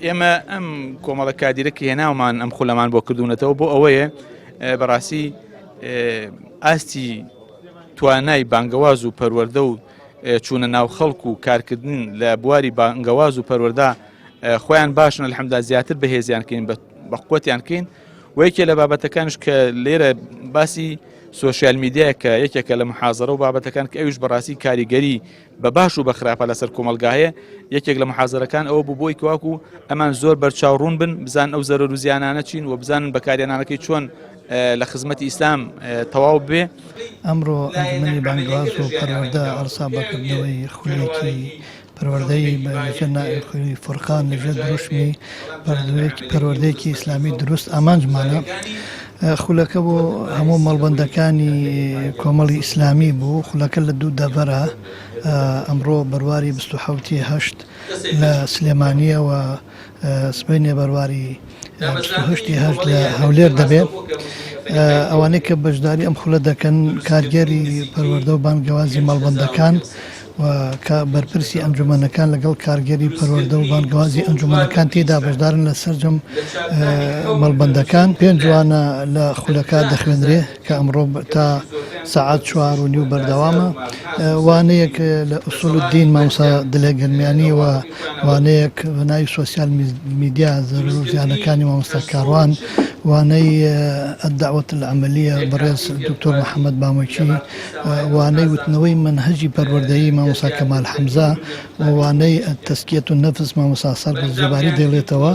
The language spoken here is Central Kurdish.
ئێمە ئەم کۆمەڵە کادیرەکی هێناومان ئەم خولەمان بۆ کردوونەتەوە بۆ ئەوەیە بەڕاستی ئاستی توانای بانگەواز و پەروەردە و چوونە ناو خەڵک و کارکردن لە بواری بانگەواز و پەروەردە خۆیان باشن الحەمدا زیاتر بەهێزیان کەین بە قووەتیان کەین و یەکێ لە بابەتەکانش کە لێرە باسی سۆشیال میدیایە کە یەکێکە لە محازەرە و بابەتەکان کە ئەویش بەڕاستی کاریگەری بە باش و بە خراپە لەسەر کۆمەلگاهەیە یەکێک لە محازەرەکان ئەوە بوو بۆی کەواکو ئەمان زۆر بەرچاوڕوون بن بزان ئەو زەرەر و زیانانە چین و بزانن بەکارهێنانەکەی چۆن لە خزمەتی ئیسلام تەواو بێ. ئەمڕۆ ئەنجومەنی بانگواز و پەروەردە ئەرسا بەکردنەوەی خولێکی پەروەردەی بەژە نائخوی فورقان لەژێر دروشمی پەروەردەیەکی ئیسلامی دروست ئامانجمانە. خولەکە بۆ هەموو مەڵبەندەکانی کۆمەڵی ئیسلامی بوو. خولەکە لە دوو دەڤەرە ئەمڕۆ بەرواری 27/8 لە سلێمانیەوە سبەینێ بەرواری 28/8 لە هەولێر دەبێت. ئەوانەی کە بەشداری ئەم خولە دەکەن کارگەری پەروەردە و بانگەوازی مەڵبەندەکان و بەرپرسی ئەنجومەنەکان لەگەڵ کارگەری پەروەردە و بانگەوازی ئەنجومەنەکان تێدا بەشدارن لە سەرجەم مەڵبەندەکان. پێنج جوانە لە خولەکە دەخوێنرێ کە ئەمڕۆ تا سەعات 4:30 بەردەوامە. وانەیەک لە ئوسوول الدین مامۆستا دلێگەرمیانی و وانەیەک ناوی سۆسیال میدیا زەرور و زیانەکانی مامۆستا کاڕوان، وانەی الدعوة العملية بەڕێز دکتۆر محەممەد بامۆکی، وانەی وتنەوەی منهەجی پەروەردەیی مامۆستا کەمال حەمزە، وانەی تەسکیەت النەفس مامۆستا سەربەز جەباری دەڵێتەوە.